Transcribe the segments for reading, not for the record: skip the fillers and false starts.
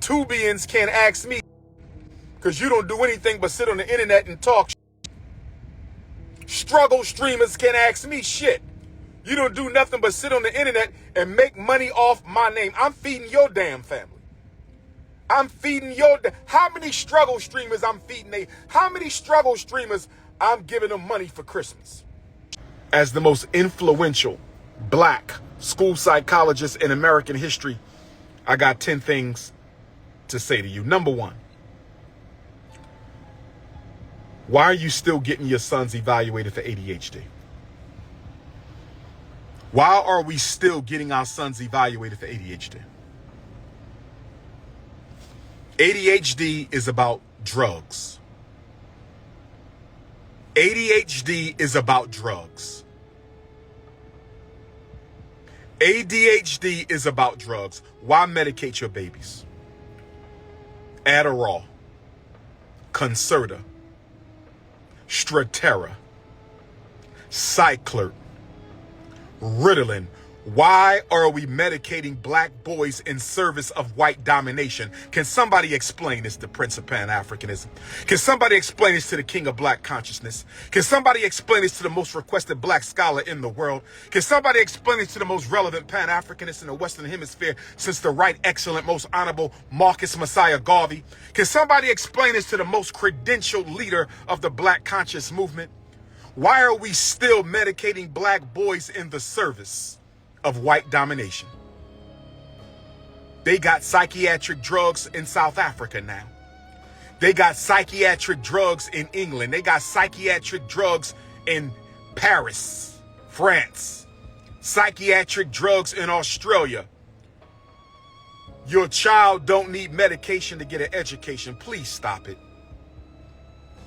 YouTubians can't ask me, because you don't do anything but sit on the internet and talk. Struggle streamers can't ask me shit. You don't do nothing but sit on the internet and make money off my name. I'm feeding your damn family. I'm feeding how many struggle streamers I'm feeding? How many struggle streamers I'm giving them money for Christmas? As the most influential black school psychologist in American history, I got 10 things to say to you. Number one, why are you still getting your sons evaluated for ADHD? Why are we still getting our sons evaluated for ADHD? ADHD is about drugs. ADHD is about drugs. ADHD is about drugs. Why medicate your babies? Adderall, Concerta, Strattera, Cyclert, Ritalin. Why are we medicating black boys in service of white domination? Can somebody explain this to Prince of Pan-Africanism? Can somebody explain this to the king of black consciousness? Can somebody explain this to the most requested black scholar in the world? Can somebody explain this to the most relevant Pan-Africanist in the Western Hemisphere since the right excellent, most honorable Marcus Messiah Garvey? Can somebody explain this to the most credentialed leader of the black conscious movement? Why are we still medicating black boys in the service of white domination? They got psychiatric drugs in South Africa now. They got psychiatric drugs in England. They got psychiatric drugs in Paris, France. Psychiatric drugs in Australia. Your child don't need medication to get an education. Please stop it.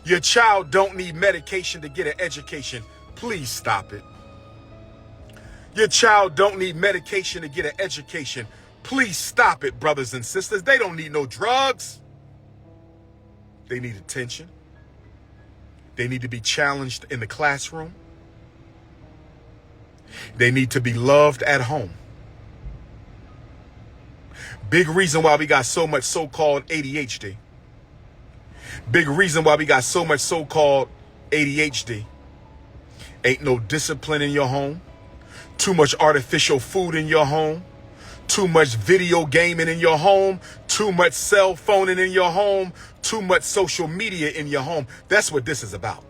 Your child don't need medication to get an education. Please stop it. Your child don't need medication to get an education. Please stop it, brothers and sisters. They don't need no drugs. They need attention. They need to be challenged in the classroom. They need to be loved at home. Big reason why we got so much so-called ADHD. Big reason why we got so much so-called ADHD. Ain't no discipline in your home. Too much artificial food in your home. Too much video gaming in your home. Too much cell phoning in your home. Too much social media in your home. That's what this is about.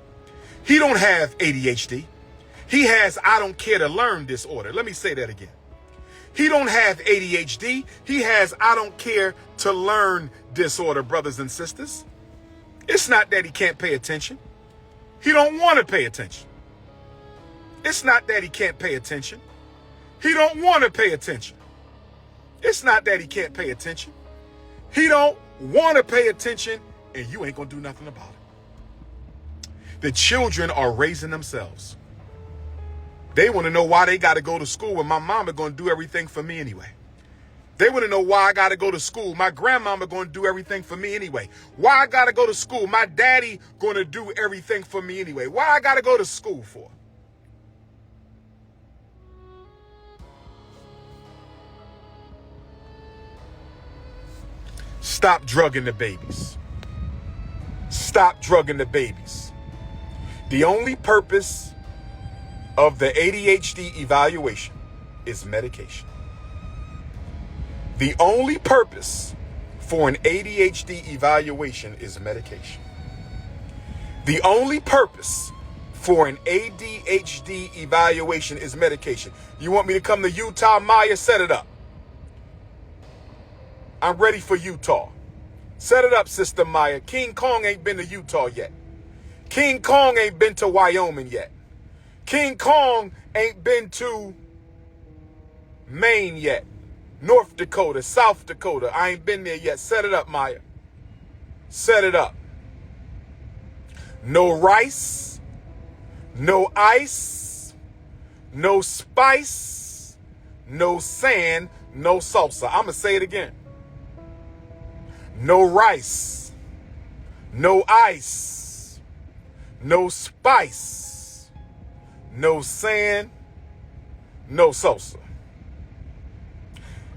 He don't have ADHD. He has I don't care to learn disorder. Let me say that again. He don't have ADHD. He has I don't care to learn disorder, brothers and sisters. It's not that he can't pay attention. He don't want to pay attention. It's not that he can't pay attention. He don't want to pay attention. It's not that he can't pay attention. He don't want to pay attention, and you ain't going to do nothing about it. The children are raising themselves. They want to know why they got to go to school when my mama going to do everything for me anyway. They want to know why I got to go to school. My grandmama going to do everything for me anyway. Why I got to go to school. My daddy going to do everything for me anyway. Why I got to go to school for? Stop drugging the babies. Stop drugging the babies. The only purpose of the ADHD evaluation is medication. The only purpose for an ADHD evaluation is medication. The only purpose for an ADHD evaluation is medication. You want me to come to Utah, Maya? Set it up. I'm ready for Utah. Set it up, Sister Maya. King Kong ain't been to Utah yet. King Kong ain't been to Wyoming yet. King Kong ain't been to Maine yet. North Dakota, South Dakota. I ain't been there yet. Set it up, Maya. Set it up. No rice, no ice, no spice, no sand, no salsa. I'm going to say it again. No rice, no ice, no spice, no sand, no salsa.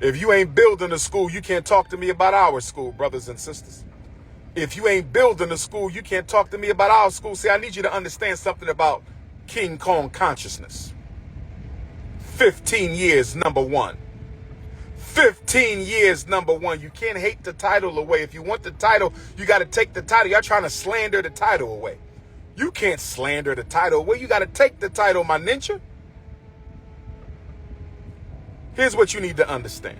If you ain't building a school, you can't talk to me about our school, brothers and sisters. If you ain't building a school, you can't talk to me about our school. See, I need you to understand something about King Kong consciousness. 15 years, number one. 15 years, number one. You can't hate the title away. If you want the title, you got to take the title. Y'all trying to slander the title away. You can't slander the title away. You got to take the title, my ninja. Here's what you need to understand.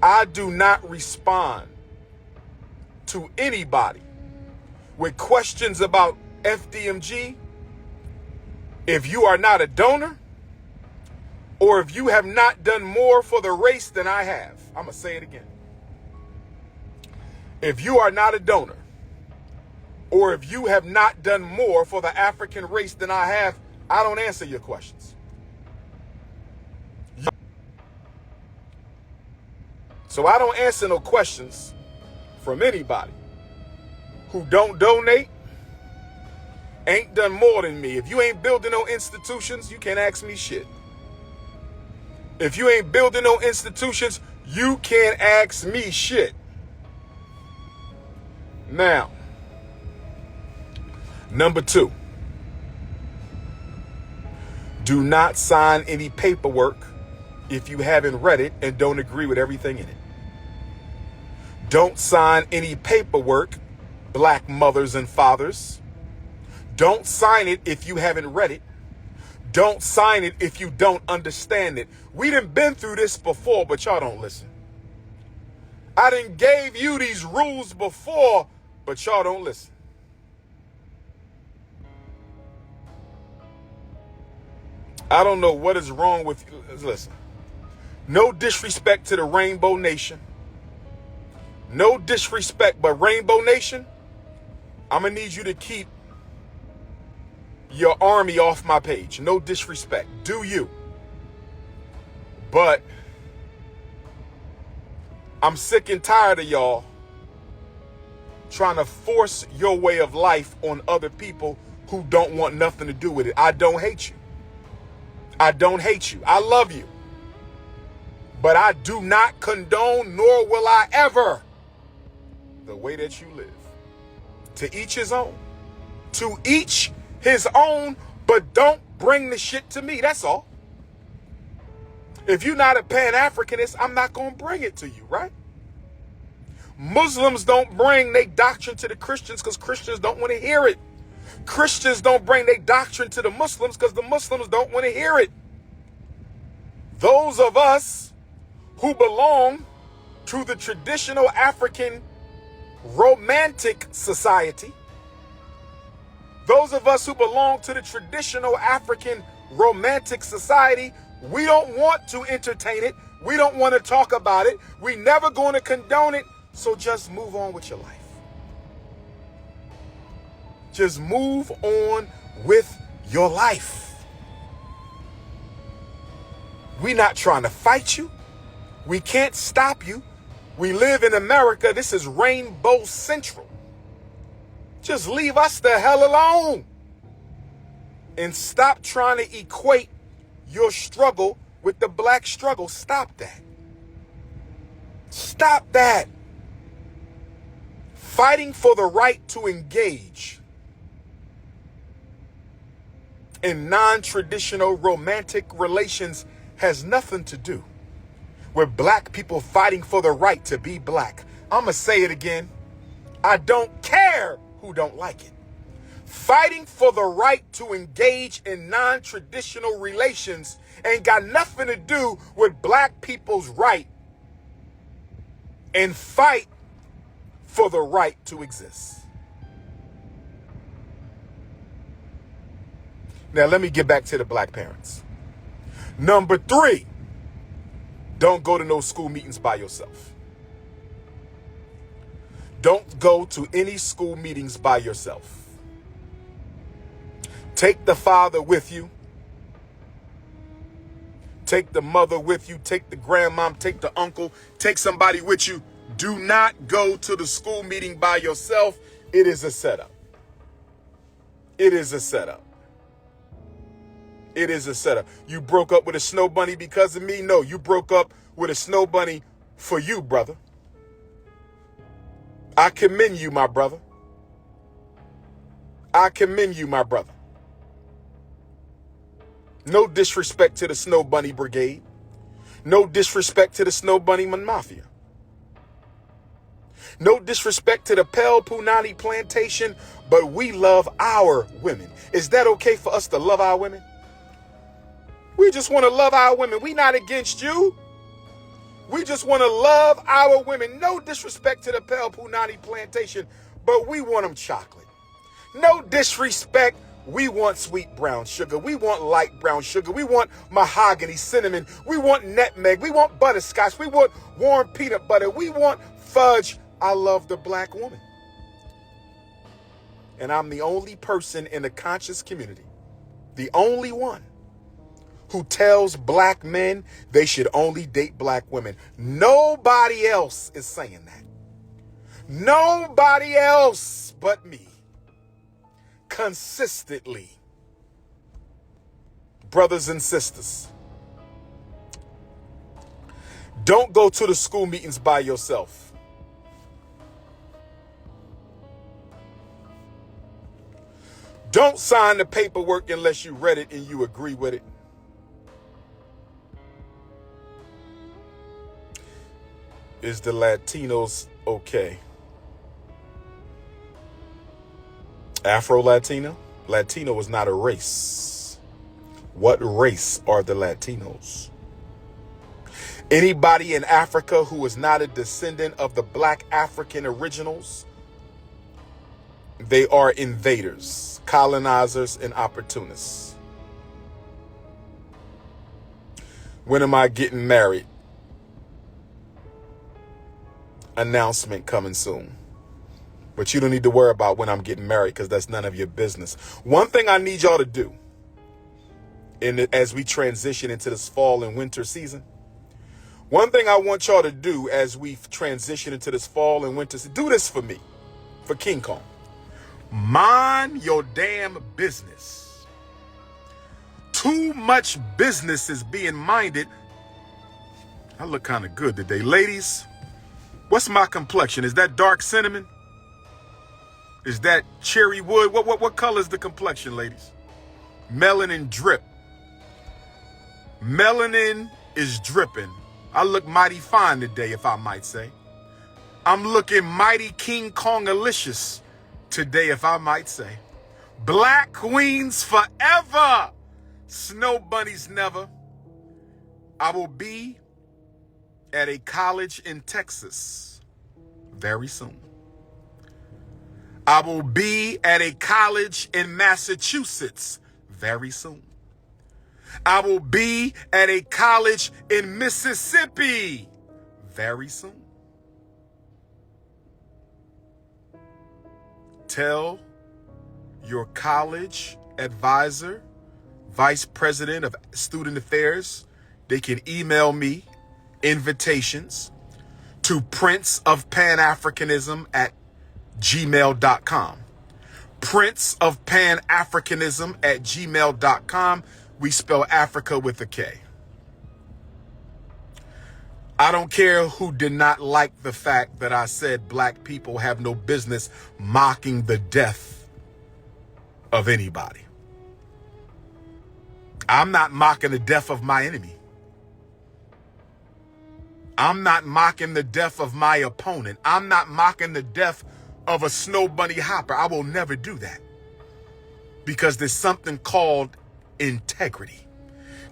I do not respond to anybody with questions about Fdmg if you are not a donor or if you have not done more for the race than I have. I'm going to say it again. If you are not a donor or if you have not done more for the African race than I have, I don't answer your questions. So I don't answer no questions from anybody who don't donate, ain't done more than me. If you ain't building no institutions, you can't ask me shit. If you ain't building no institutions, you can't ask me shit. Now, number two, do not sign any paperwork if you haven't read it and don't agree with everything in it. Don't sign any paperwork, black mothers and fathers. Don't sign it if you haven't read it. Don't sign it if you don't understand it. We done been through this before, but y'all don't listen. I done gave you these rules before, but y'all don't listen. I don't know what is wrong with you. Listen. No disrespect to the Rainbow Nation. No disrespect, but Rainbow Nation, I'm going to need you to keep your army off my page. No disrespect. Do you? But I'm sick and tired of y'all trying to force your way of life on other people who don't want nothing to do with it. I don't hate you. I don't hate you. I love you. But I do not condone, nor will I ever, the way that you live. To each his own. To each his own, but don't bring the shit to me. That's all. If you're not a pan-Africanist, I'm not going to bring it to you, right? Muslims don't bring their doctrine to the Christians because Christians don't want to hear it. Christians don't bring their doctrine to the Muslims because the Muslims don't want to hear it. Those of us who belong to the traditional African romantic society, those of us who belong to the traditional African romantic society, we don't want to entertain it. We don't want to talk about it. We never going to condone it. So just move on with your life. Just move on with your life. We're not trying to fight you. We can't stop you. We live in America. This is Rainbow Central. Just leave us the hell alone. And stop trying to equate your struggle with the black struggle. Stop that. Stop that. Fighting for the right to engage in non-traditional romantic relations has nothing to do with black people fighting for the right to be black. I'm going to say it again. I don't care who don't like it. Fighting for the right to engage in non-traditional relations ain't got nothing to do with black people's right and fight for the right to exist. Now, let me get back to the black parents. Number 3, don't go to no school meetings by yourself. Don't go to any school meetings by yourself. Take the father with you. Take the mother with you. Take the grandmom. Take the uncle. Take somebody with you. Do not go to the school meeting by yourself. It is a setup. It is a setup. It is a setup. You broke up with a snow bunny because of me? No, you broke up with a snow bunny for you, brother. I commend you, my brother. I commend you, my brother. No disrespect to the Snow Bunny Brigade. No disrespect to the Snow Bunny Mafia. No disrespect to the Pel Punani Plantation, but we love our women. Is that okay for us to love our women? We just want to love our women. We not against you. We just want to love our women. No disrespect to the Pel Punani Plantation, but we want them chocolate. No disrespect. We want sweet brown sugar. We want light brown sugar. We want mahogany, cinnamon. We want nutmeg. We want butterscotch. We want warm peanut butter. We want fudge. I love the black woman. And I'm the only person in the conscious community, the only one, who tells black men they should only date black women. Nobody else is saying that. Nobody else but me. Consistently. Brothers and sisters, don't go to the school meetings by yourself. Don't sign the paperwork unless you read it and you agree with it. Is the Latinos okay? Afro-Latino? Latino is not a race. What race are the Latinos? Anybody in Africa who is not a descendant of the black African originals, they are invaders, colonizers, and opportunists. When am I getting married? Announcement coming soon. But you don't need to worry about when I'm getting married, because that's none of your business. One thing I need y'all to do as we transition into this fall and winter season, one thing I want y'all to do as we transition into this fall and winter season, do this for me, for King Kong. Mind your damn business. Too much business is being minded. I look kind of good today. Ladies, what's my complexion? Is that dark cinnamon? Is that cherry wood? What color is the complexion, ladies? Melanin drip. Melanin is dripping. I look mighty fine today, if I might say. I'm looking mighty King Kong-alicious today, if I might say. Black queens forever. Snow bunnies never. I will be at a college in Texas very soon. I will be at a college in Massachusetts very soon. I will be at a college in Mississippi very soon. Tell your college advisor, vice president of student affairs, they can email me invitations to Prince of Pan-Africanism at gmail.com. Prince of Pan-Africanism at gmail.com. We spell Africa with a K. I don't care who did not like the fact that I said black people have no business mocking the death of anybody. I'm not mocking the death of my enemy. I'm not mocking the death of my opponent. I'm not mocking the death of a snow bunny hopper. I will never do that. Because there's something called integrity.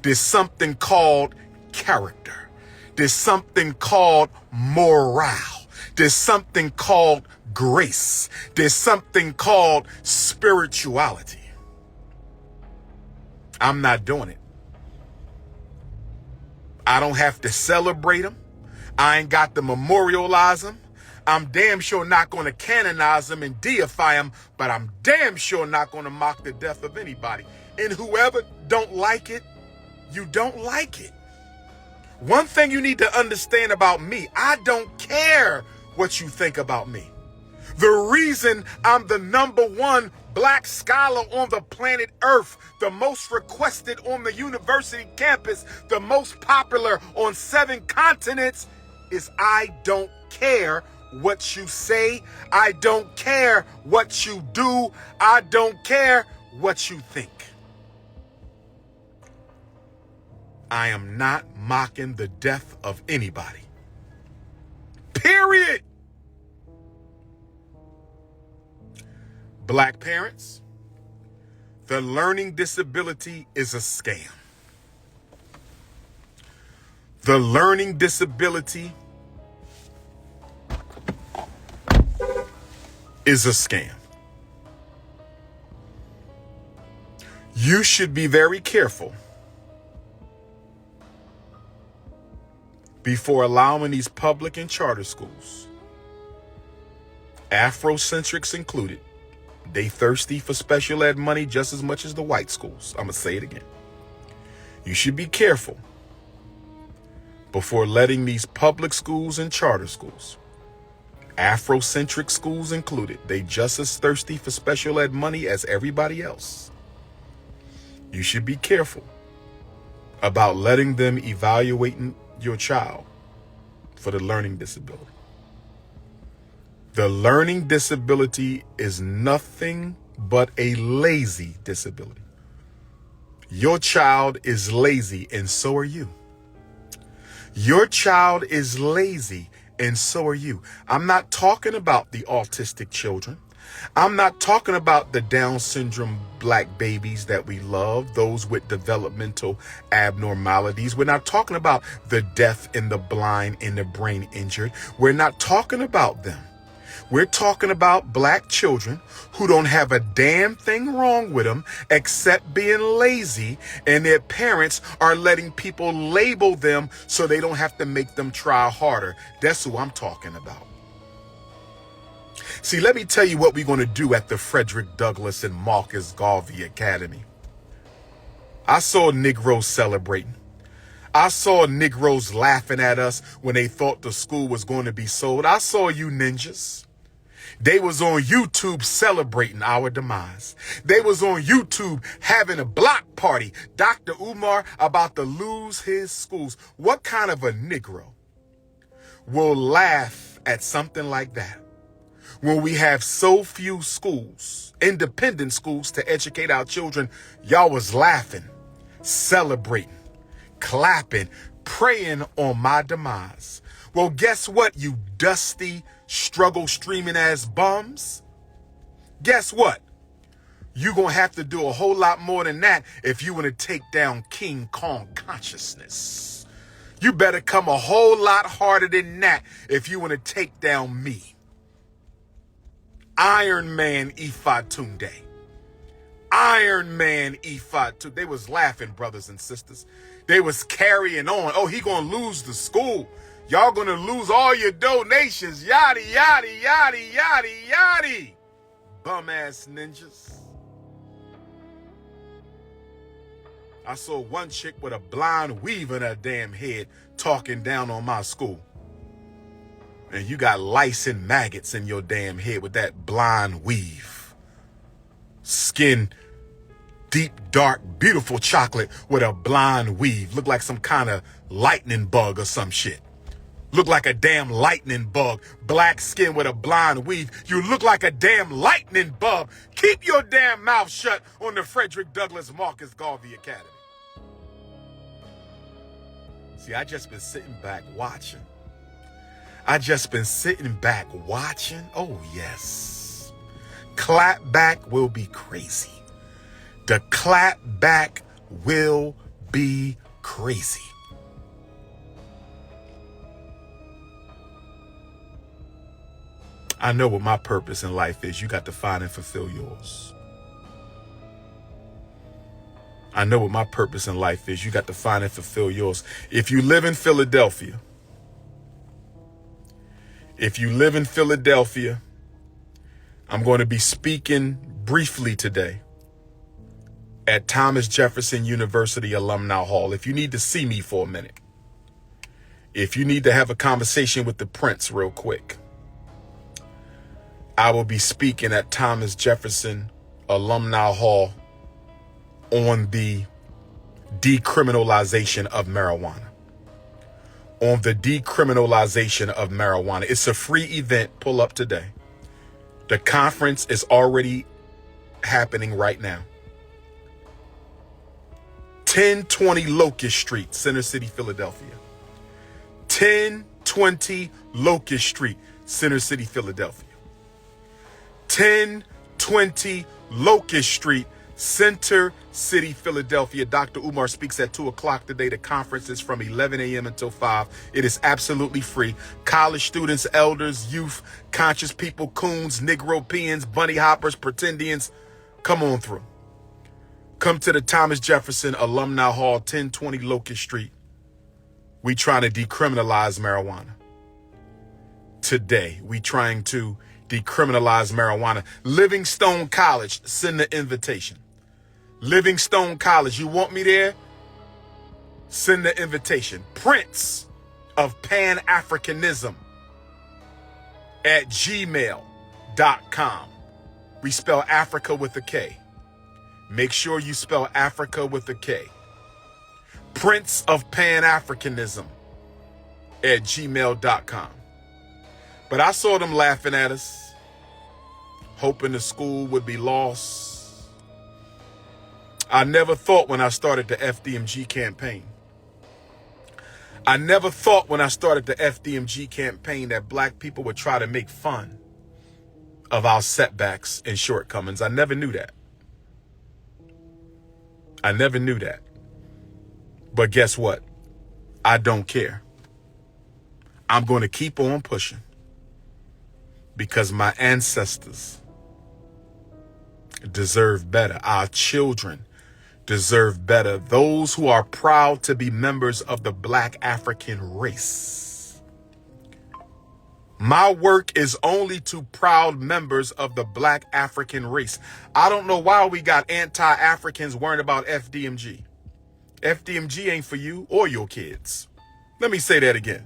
There's something called character. There's something called morale. There's something called grace. There's something called spirituality. I'm not doing it. I don't have to celebrate them. I ain't got to memorialize them. I'm damn sure not going to canonize them and deify them, but I'm damn sure not going to mock the death of anybody. And whoever don't like it, you don't like it. One thing you need to understand about me, I don't care what you think about me. The reason I'm the #1 black scholar on the planet Earth, the most requested on the university campus, the most popular on 7 continents, is I don't care what you say. I don't care what you do. I don't care what you think. I am not mocking the death of anybody. Period. Black parents, the learning disability is a scam. The learning disability is a scam. You should be very careful before allowing these public and charter schools, Afrocentrics included. They thirsty for special ed money just as much as the white schools. I'm going to say it again. You should be careful before letting these public schools and charter schools, Afrocentric schools included, they just as thirsty for special ed money as everybody else. You should be careful about letting them evaluating your child for the learning disability. The learning disability is nothing but a lazy disability. Your child is lazy, and so are you. Your child is lazy, and so are you. I'm not talking about the autistic children. I'm not talking about the Down syndrome black babies that we love, those with developmental abnormalities. We're not talking about the deaf and the blind and the brain injured. We're not talking about them. We're talking about black children who don't have a damn thing wrong with them except being lazy, and their parents are letting people label them so they don't have to make them try harder. That's who I'm talking about. See, let me tell you what we're going to do at the Frederick Douglass and Marcus Garvey Academy. I saw Negroes celebrating. I saw Negroes laughing at us when they thought the school was going to be sold. I saw you ninjas. They was on YouTube celebrating our demise. They was on YouTube having a block party. Dr. Umar about to lose his schools. What kind of a Negro will laugh at something like that when we have so few schools, independent schools, to educate our children? Y'all was laughing, celebrating, clapping, praying on my demise. Well, guess what, you dusty, struggle streaming ass bums? Guess what? You're going to have to do a whole lot more than that if you want to take down King Kong consciousness. You better come a whole lot harder than that if you want to take down me. Iron Man Ifatunde. Iron Man Ifatunde. They was laughing, brothers and sisters. They was carrying on. Oh, he going to lose the school. Y'all going to lose all your donations. Yada, yada, yada, yada, yada. Bum ass ninjas. I saw one chick with a blind weave in her damn head talking down on my school. And you got lice and maggots in your damn head with that blind weave. Skin deep, dark, beautiful chocolate with a blind weave. Look like some kind of lightning bug or some shit. Look like a damn lightning bug. Black skin with a blind weave. You look like a damn lightning bug. Keep your damn mouth shut on the Frederick Douglass Marcus Garvey Academy. See, I just been sitting back watching. Oh, yes. Clap back will be crazy. The clap back will be crazy. I know what my purpose in life is. You got to find and fulfill yours. I know what my purpose in life is. You got to find and fulfill yours. If you live in Philadelphia, I'm going to be speaking briefly today at Thomas Jefferson University Alumni Hall. If you need to see me for a minute, if you need to have a conversation with the Prince real quick, I will be speaking at Thomas Jefferson Alumni Hall on the decriminalization of marijuana. On the decriminalization of marijuana. It's a free event. Pull up today. The conference is already happening right now. 1020 Locust Street, Center City, Philadelphia. 1020 Locust Street, Center City, Philadelphia. 1020 Locust Street, Center City, Philadelphia. Dr. Umar speaks at 2 o'clock today. The conference is from 11 a.m. until 5. It is absolutely free. College students, elders, youth, conscious people, coons, Negropeans, bunny hoppers, pretendians, come on through. Come to the Thomas Jefferson Alumni Hall, 1020 Locust Street. We trying to decriminalize marijuana. Today, we trying to decriminalize marijuana. Livingstone College, send the invitation. Livingstone College, you want me there? Send the invitation. Prince of Pan-Africanism at gmail.com. We spell Africa with a K. Make sure you spell Africa with a K. Prince of Pan-Africanism at gmail.com. But I saw them laughing at us, hoping the school would be lost. I never thought when I started the Fdmg campaign. I never thought when I started the Fdmg campaign that black people would try to make fun of our setbacks and shortcomings. I never knew that. I never knew that. But guess what? I don't care. I'm going to keep on pushing because my ancestors deserve better. Our children deserve better. Those who are proud to be members of the Black African race. My work is only to proud members of the Black African race. I don't know why we got anti-Africans worrying about Fdmg. Fdmg ain't for you or your kids. Let me say that again.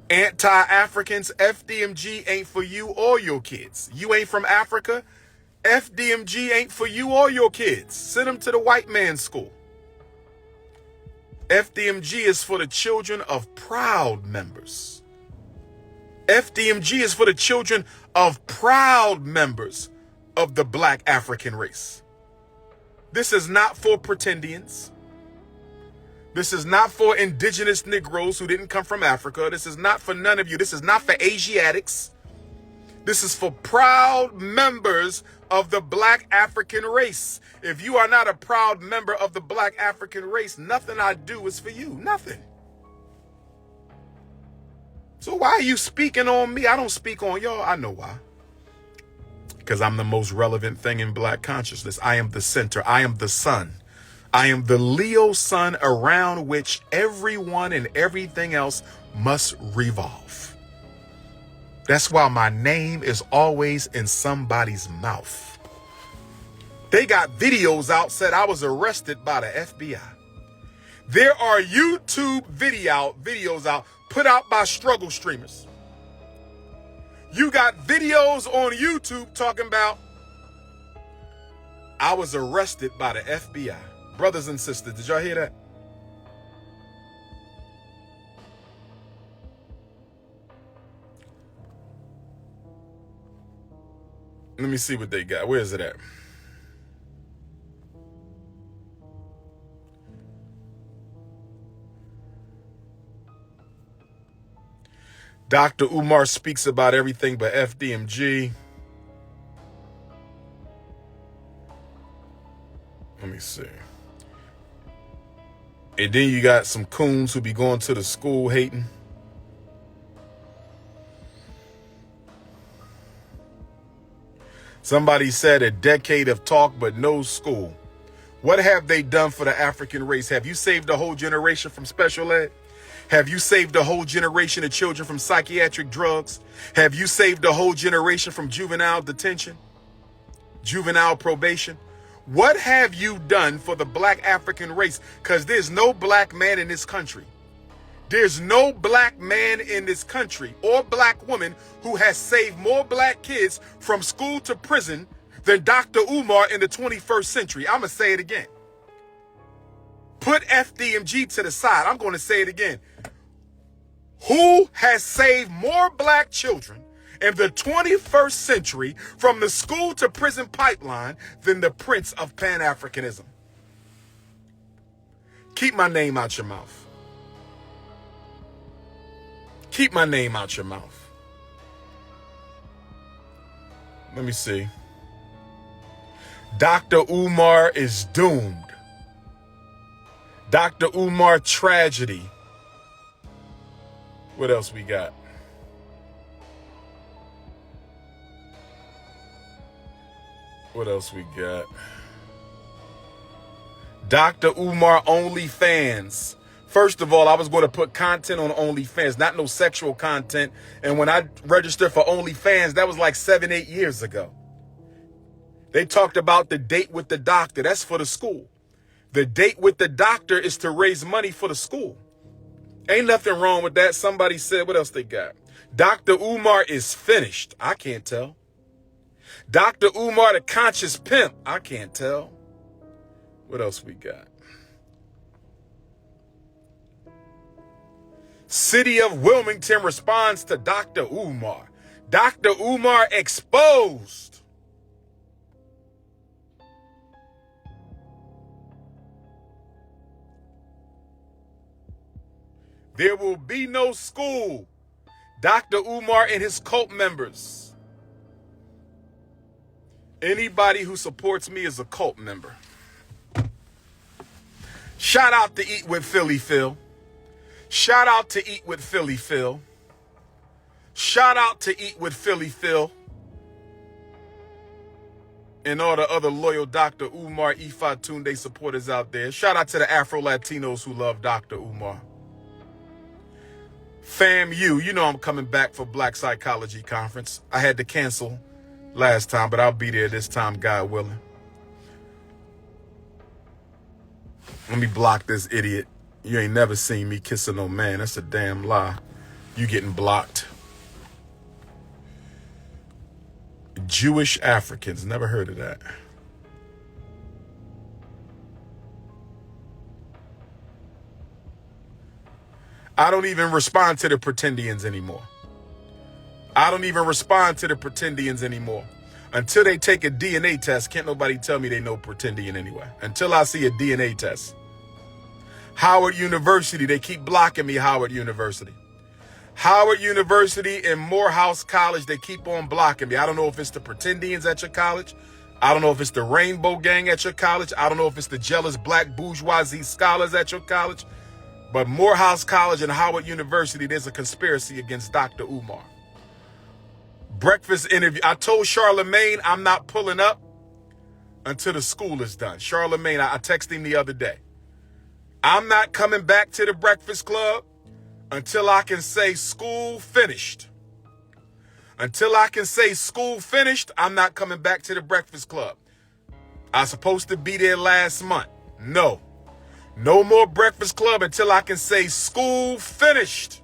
Anti-Africans, Fdmg ain't for you or your kids. You ain't from Africa. Fdmg ain't for you or your kids. Send them to the white man's school. Fdmg is for the children of proud members. Fdmg is for the children of proud members of the Black African race. This is not for pretendians. This is not for indigenous Negroes who didn't come from Africa. This is not for none of you. This is not for Asiatics. This is for proud members of the Black African race. If you are not a proud member of the Black African race, nothing I do is for you. Nothing. So why are you speaking on me? I don't speak on y'all. I know why. Because I'm the most relevant thing in Black consciousness. I am the center. I am the sun. I am the Leo sun around which everyone and everything else must revolve. That's why my name is always in somebody's mouth. They got videos out, said I was arrested by the FBI. There are YouTube videos out put out by struggle streamers. You got videos on YouTube talking about I was arrested by the FBI. Brothers and sisters, did y'all hear that? Let me see what they got. Where is it at? Dr. Umar speaks about everything but Fdmg. Let me see. And then you got some coons who be going to the school hating. Somebody said a decade of talk but no school. What have they done for the African race? Have you saved a whole generation from special ed? Have you saved a whole generation of children from psychiatric drugs? Have you saved a whole generation from juvenile detention, juvenile probation? What have you done for the Black African race? Because there's no black man in this country There's no black man in this country or black woman who has saved more black kids from school to prison than Dr. Umar in the 21st century. I'm going to say it again. Put Fdmg to the side. I'm going to say it again. Who has saved more black children in the 21st century from the school to prison pipeline than the prince of pan-africanism? Keep my name out your mouth. Keep my name out your mouth. Let me see. Dr. Umar is doomed. Dr. Umar tragedy. What else we got? What else we got? Dr. Umar OnlyFans. First of all, I was going to put content on OnlyFans, not no sexual content. And when I registered for OnlyFans, that was like 7-8 years ago. They talked about the date with the doctor. That's for the school. The date with the doctor is to raise money for the school. Ain't nothing wrong with that. Somebody said, what else they got? Dr. Umar is finished. I can't tell. Dr. Umar, the conscious pimp. I can't tell. What else we got? City of Wilmington responds to Dr. Umar. Dr. Umar exposed. There will be no school. Dr. Umar and his cult members. Anybody who supports me is a cult member. Shout out to Eat with Philly Phil. Shout out to Eat with Philly Phil. Shout out to Eat with Philly Phil. And all the other loyal Dr. Umar Ifatunde supporters out there. Shout out to the Afro-Latinos who love Dr. Umar. FAMU, you know I'm coming back for Black Psychology Conference. I had to cancel last time, but I'll be there this time, God willing. Let me block this idiot. You ain't never seen me kissing no man. That's a damn lie. You getting blocked. Jewish Africans. Never heard of that. I don't even respond to the pretendians anymore. I don't even respond to the pretendians anymore. Until they take a DNA test, can't nobody tell me they know pretendian anyway. Until I see a DNA test. Howard University, they keep blocking me, Howard University. Howard University and Morehouse College, they keep on blocking me. I don't know if it's the pretendians at your college. I don't know if it's the Rainbow Gang at your college. I don't know if it's the jealous black bourgeoisie scholars at your college. But Morehouse College and Howard University, there's a conspiracy against Dr. Umar. Breakfast interview. I told Charlemagne I'm not pulling up until the school is done. Charlemagne, I texted him the other day. I'm not coming back to the Breakfast Club until I can say school finished. Until I can say school finished, I'm not coming back to the Breakfast Club. I was supposed to be there last month. No. No more Breakfast Club until I can say school finished.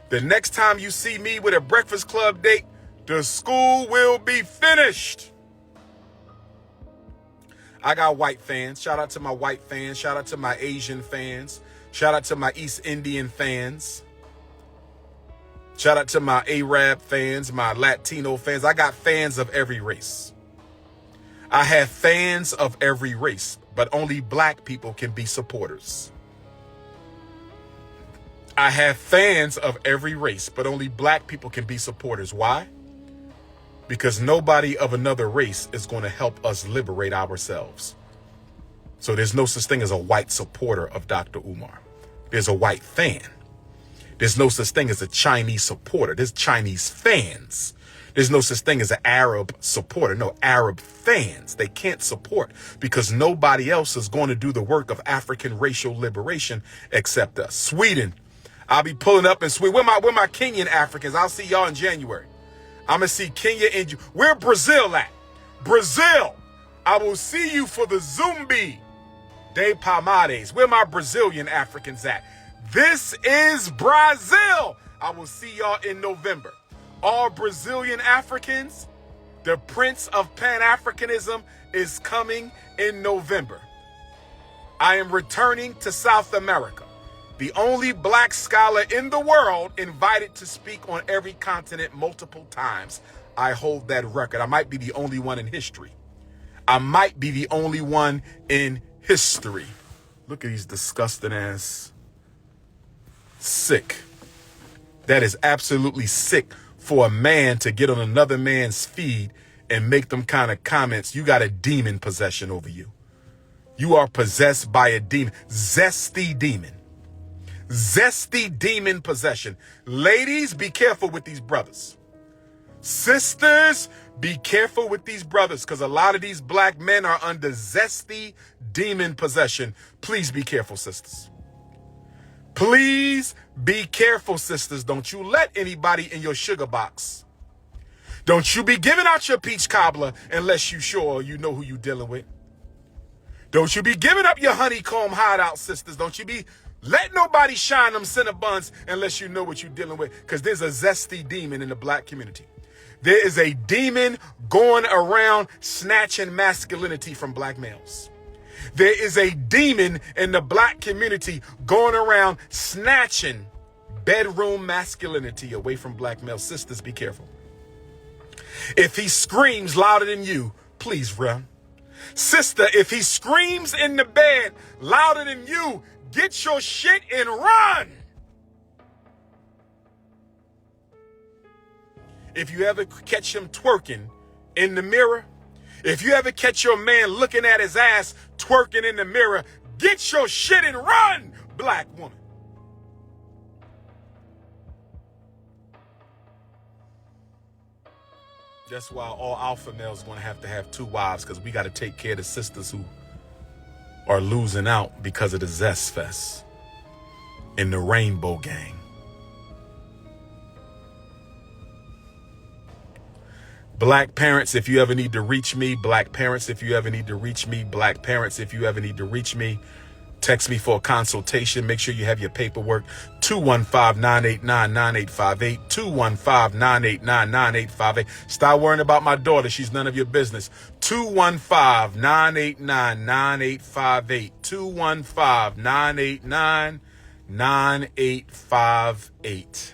The next time you see me with a Breakfast Club date, the school will be finished. I got white fans. Shout out to my white fans. Shout out to my Asian fans. Shout out to my East Indian fans. Shout out to my Arab fans, my Latino fans. I got fans of every race. I have fans of every race, but only black people can be supporters. I have fans of every race, but only black people can be supporters. Why? Because nobody of another race is going to help us liberate ourselves. So there's no such thing as a white supporter of Dr. Umar. There's a white fan. There's no such thing as a Chinese supporter. There's Chinese fans. There's no such thing as an Arab supporter. No, Arab fans. They can't support because nobody else is going to do the work of African racial liberation except us. Sweden. I'll be pulling up in Sweden. Where my Kenyan Africans? I'll see y'all in January. I'm going to see Kenya and where Brazil at? Brazil. I will see you for the Zumbi de Palmares. Where my Brazilian Africans at? This is Brazil. I will see y'all in November. All Brazilian Africans, the Prince of Pan-Africanism is coming in November. I am returning to South America, the only black scholar in the world invited to speak on every continent multiple times. I hold that record. I might be the only one in history. I might be the only one in history. Look at these disgusting ass. Sick. That is absolutely sick for a man to get on another man's feed and make them kind of comments. You got a demon possession over you. You are possessed by a demon. Zesty demon. Zesty demon possession. Ladies, be careful with these brothers. Sisters, be careful with these brothers, because a lot of these black men are under zesty demon possession. Please be careful, sisters. Please be careful, sisters. Don't you let anybody in your sugar box. Don't you be giving out your peach cobbler unless you sure you know who you dealing with. Don't you be giving up your honeycomb hideout, sisters. Don't you be letting nobody shine them Cinnabons unless you know what you're dealing with, because there's a zesty demon in the black community. There is a demon going around snatching masculinity from black males. There is a demon in the black community going around snatching bedroom masculinity away from black males. Sisters, be careful. If he screams louder than you, please run. Sister, if he screams in the bed louder than you, get your shit and run. If you ever catch him twerking in the mirror, if you ever catch your man looking at his ass twerking in the mirror, get your shit and run, black woman. That's why all alpha males are going to have two wives, because we got to take care of the sisters who are losing out because of the Zest Fest in the Rainbow Gang. Black parents, if you ever need to reach me, black parents, if you ever need to reach me, black parents, if you ever need to reach me, text me for a consultation. Make sure you have your paperwork. 215-989-9858. 215-989-9858. Stop worrying about my daughter. She's none of your business. 215-989-9858. 215-989-9858.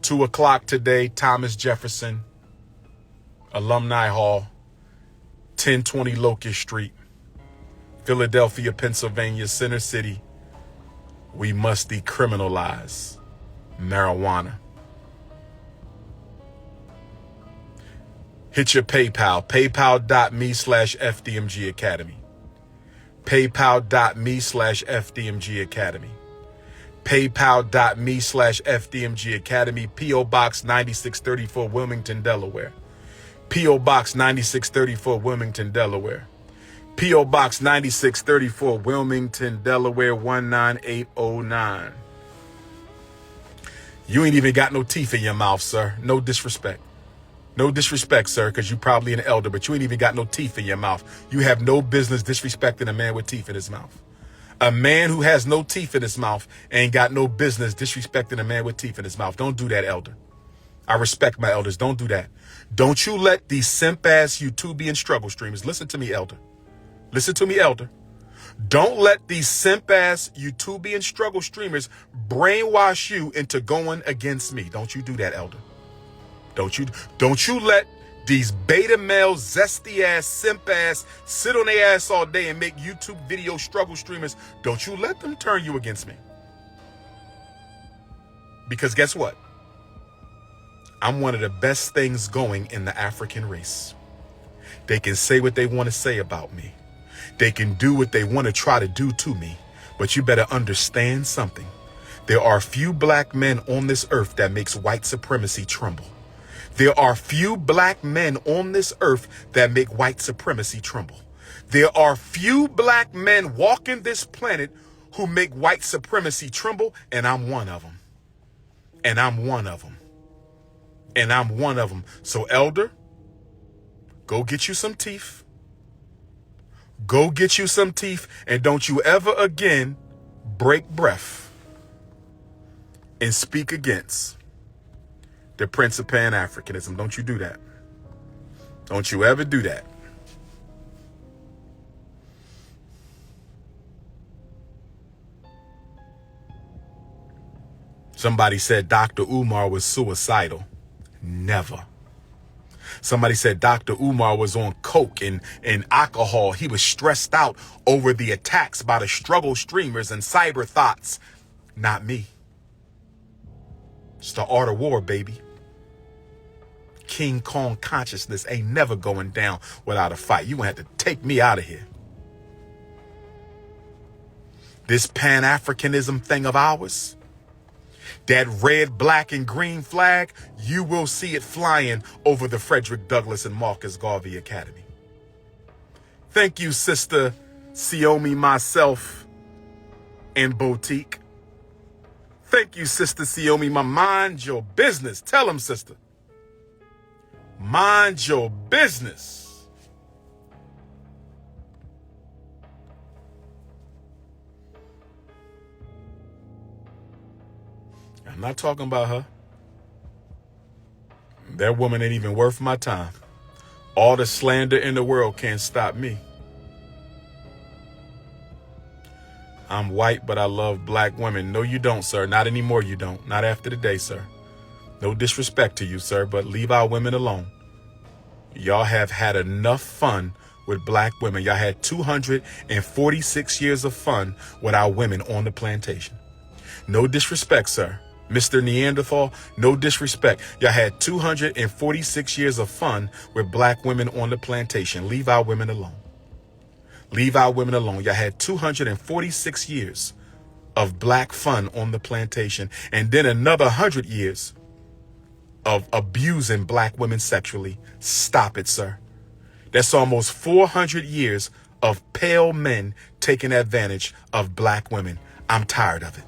2 o'clock today, Thomas Jefferson, Alumni Hall, 1020 Locust Street, Philadelphia, Pennsylvania, Center City. We must decriminalize marijuana. Hit your PayPal, paypal.me/FDMG Academy. paypal.me/FDMG Academy. paypal.me/FDMG Academy. P.O. Box 9634, Wilmington, Delaware. P.O. Box 9634, Wilmington, Delaware. P.O. Box 9634, Wilmington, Delaware 19809. You ain't even got no teeth in your mouth, sir. No disrespect. No disrespect, sir, because you probably an elder, but you ain't even got no teeth in your mouth. You have no business disrespecting a man with teeth in his mouth. A man who has no teeth in his mouth ain't got no business disrespecting a man with teeth in his mouth. Don't do that, elder. I respect my elders. Don't do that. Don't you let these simp-ass YouTubian struggle streamers, listen to me, elder. Listen to me, elder. Don't let these simp-ass YouTubian struggle streamers brainwash you into going against me. Don't you do that, elder. Don't you let these beta male, zesty ass, simp ass, sit on their ass all day and make YouTube video struggle streamers. Don't you let them turn you against me. Because guess what? I'm one of the best things going in the African race. They can say what they want to say about me. They can do what they want to try to do to me. But you better understand something. There are few black men on this earth that makes white supremacy tremble. There are few black men on this earth that make white supremacy tremble. There are few black men walking this planet who make white supremacy tremble, and I'm one of them. And I'm one of them. And I'm one of them. So, elder, go get you some teeth. Go get you some teeth, and don't you ever again break breath and speak against the Prince of Pan-Africanism. Don't you do that. Don't you ever do that. Somebody said Dr. Umar was suicidal. Never. Somebody said Dr. Umar was on coke and alcohol. He was stressed out over the attacks by the struggle streamers and cyber thoughts. Not me. It's the art of war, baby. King Kong consciousness ain't never going down without a fight. You gonna have to take me out of here. This Pan-Africanism thing of ours, that red, black, and green flag, you will see it flying over the Frederick Douglass and Marcus Garvey Academy. Thank you, Sister Siomi, myself, and Boutique. Thank you, Sister Siomi. Mind your business. Tell them, sister. Mind your business. I'm not talking about her. That woman ain't even worth my time. All the slander in the world can't stop me. I'm white, but I love black women. No, you don't, sir. Not anymore, you don't. Not after today, sir. No disrespect to you, sir, but leave our women alone. Y'all have had enough fun with black women. Y'all had 246 years of fun with our women on the plantation. No disrespect, sir. Mr. Neanderthal, no disrespect. Y'all had 246 years of fun with black women on the plantation. Leave our women alone. Leave our women alone. Y'all had 246 years of black fun on the plantation, and then another 100 years of abusing black women sexually. Stop it, sir. That's almost 400 years of pale men taking advantage of black women. I'm tired of it.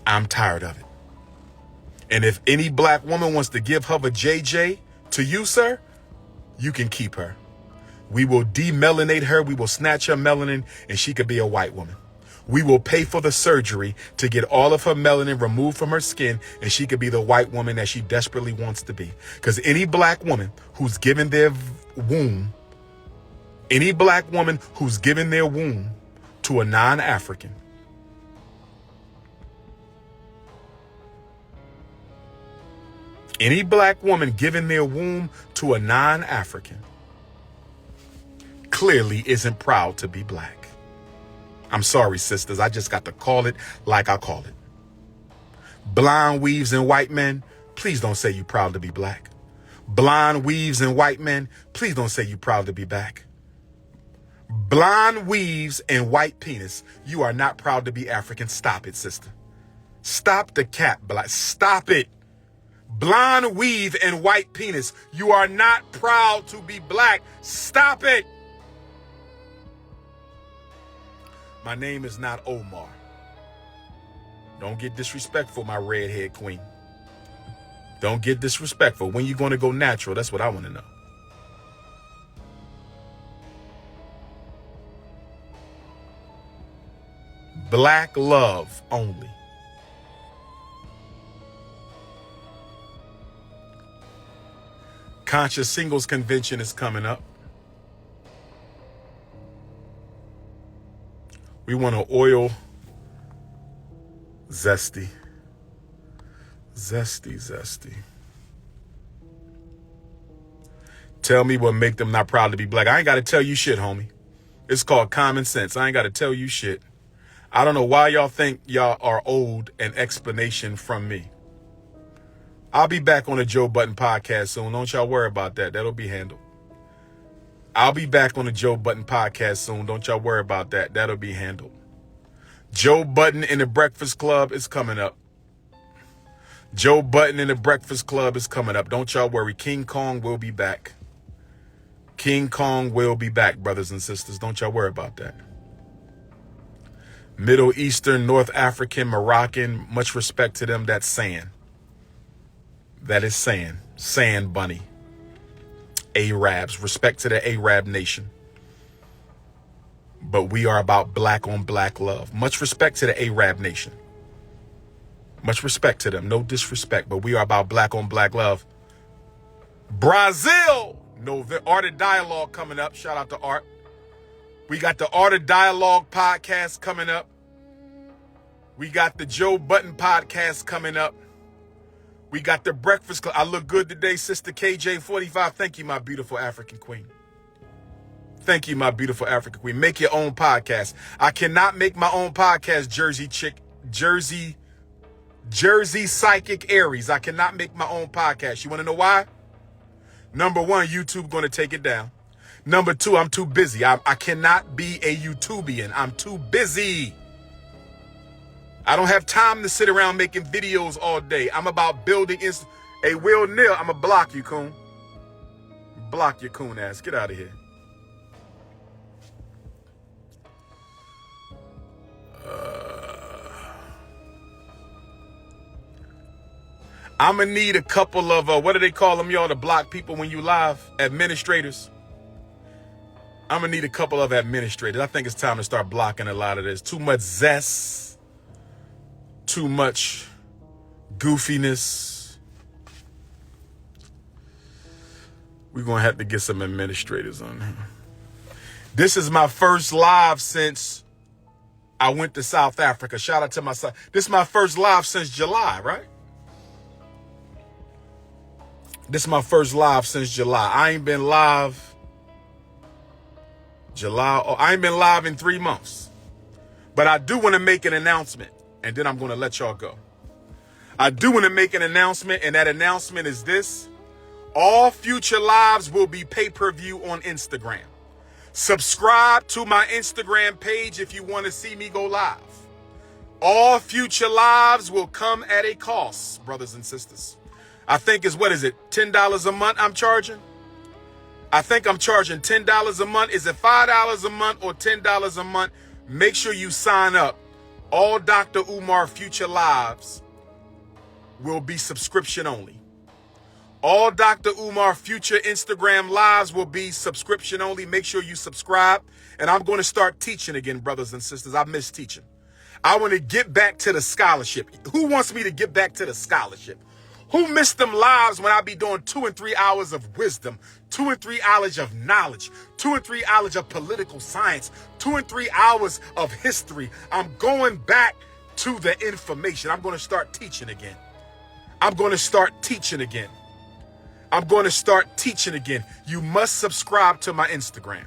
I'm tired of it. And if any black woman wants to give her a JJ to you, sir, you can keep her. We will demelanate her. We will snatch her melanin, and she could be a white woman. We will pay for the surgery to get all of her melanin removed from her skin, and she could be the white woman that she desperately wants to be. Because any black woman who's given their womb, any black woman who's given their womb to a non-African, any black woman giving their womb to a non-African clearly isn't proud to be black. I'm sorry, sisters. I just got to call it like I call it. Blonde weaves and white men, please don't say you're proud to be black. Blonde weaves and white men, please don't say you're proud to be black. Blonde weaves and white penis, you are not proud to be African. Stop it, sister. Stop the cap, black. Stop it. Blonde weave and white penis, you are not proud to be black. Stop it. My name is not Omar. Don't get disrespectful, my redhead queen. Don't get disrespectful. When you going to go natural? That's what I want to know. Black love only. Conscious Singles Convention is coming up. We want to oil Zesty. Zesty. Tell me what make them not proud to be black. I ain't got to tell you shit, homie. It's called common sense. I ain't got to tell you shit. I don't know why y'all think y'all are owed an explanation from me. I'll be back on the Joe Budden podcast soon. Don't y'all worry about that. That'll be handled. I'll be back on the Joe Budden podcast soon. Don't y'all worry about that. That'll be handled. Joe Budden in the Breakfast Club is coming up. Joe Budden in the Breakfast Club is coming up. Don't y'all worry. King Kong will be back. King Kong will be back, brothers and sisters. Don't y'all worry about that. Middle Eastern, North African, Moroccan, much respect to them. That's sand. That is sand. Sand bunny. Arabs. Respect to the Arab nation. but we are about black on black love. Much respect to the Arab nation. Much respect to them. No disrespect, but we are about black on black love. Brazil. No, Art of Dialogue coming up. Shout out to Art. We got the Art of Dialogue podcast coming up. We got the Joe Button podcast coming up. We got the Breakfast Club. I look good today, Sister KJ45. Thank you, my beautiful African queen. Thank you, my beautiful African queen. Make your own podcast. I cannot make my own podcast, Jersey Psychic Aries. I cannot make my own podcast. You want to know why? Number one, YouTube going to take it down. Number two, I'm too busy. I cannot be a YouTubian. I'm too busy. I don't have time to sit around making videos all day. I'm about building. Hey, Will Neal, I'm going to block you, coon. Block your coon ass. Get out of here. I'm going to need a couple of, what do they call them, y'all, to block people when you live? Administrators. I'm going to need a couple of administrators. I think it's time to start blocking a lot of this. Too much zest. Too much goofiness. We're going to have to get some administrators on here. This is my first live since I went to South Africa. Shout out to my son. This is my first live since July, right? This is my first live since July. I ain't been live I ain't been live in 3 months. But I do want to make an announcement, and then I'm going to let y'all go. I do want to make an announcement, and that announcement is this. All future lives will be pay-per-view on Instagram. Subscribe to my Instagram page if you want to see me go live. All future lives will come at a cost, brothers and sisters. I think is, what is it, $10 a month I'm charging? I think I'm charging $10 a month. Is it $5 a month or $10 a month? Make sure you sign up. All Dr. Umar future lives will be subscription only. All Dr. Umar future Instagram lives will be subscription only. Make sure you subscribe. And I'm going to start teaching again, brothers and sisters. I miss teaching. I want to get back to the scholarship. Who wants me to get back to the scholarship? Who missed them lives when I be doing 2 and 3 hours of wisdom, 2 and 3 hours of knowledge, 2 and 3 hours of political science, 2 and 3 hours of history? I'm going back to the information. I'm going to start teaching again. I'm going to start teaching again. I'm going to start teaching again. You must subscribe to my Instagram.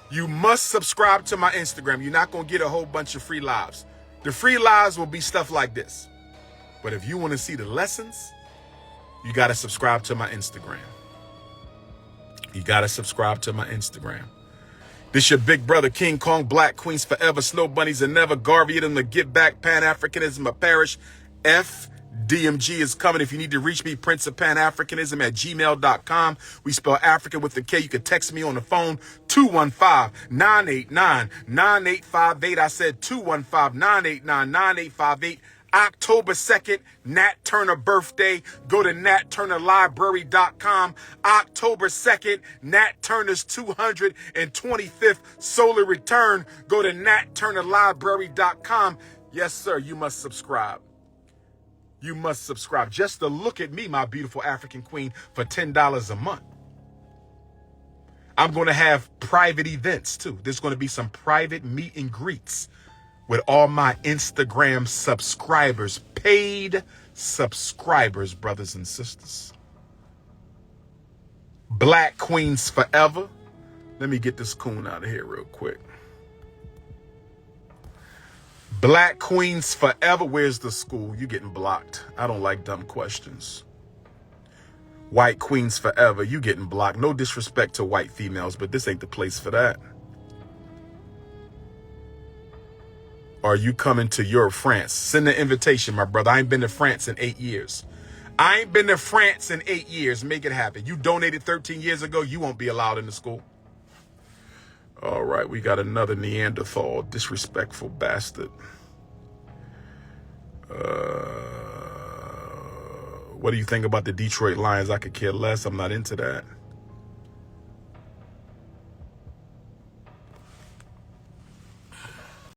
You must subscribe to my Instagram. You're not going to get a whole bunch of free lives. The free lives will be stuff like this. But if you want to see the lessons, you got to subscribe to my Instagram. You got to subscribe to my Instagram. This your big brother, King Kong, Black Queens Forever, Snow Bunnies and Never, Garvey, them to Get Back, Pan-Africanism, a Parish, Fdmg is coming. If you need to reach me, Prince of Pan-Africanism at gmail.com. We spell African with a K. You can text me on the phone, 215-989-9858. I said 215-989-9858. October 2nd, Nat Turner birthday. Go to natturnerlibrary.com. October 2nd, Nat Turner's 225th solar return. Go to natturnerlibrary.com. Yes, sir, you must subscribe. You must subscribe just to look at me, my beautiful African queen, for $10 a month. I'm going to have private events, too. There's going to be some private meet and greets with all my Instagram subscribers, paid subscribers, brothers and sisters. Black Queens Forever. Let me get this coon out of here real quick. Black Queens Forever. Where's the school? You getting blocked. I don't like dumb questions. White Queens Forever. You getting blocked. No disrespect to white females, but this ain't the place for that. Are you coming to Europe, France? Send the invitation, my brother. I ain't been to France in 8 years. I ain't been to France in 8 years. Make it happen. You donated 13 years ago. You won't be allowed in the school. All right, we got another Neanderthal, disrespectful bastard. What do you think about the Detroit Lions? I could care less. I'm not into that.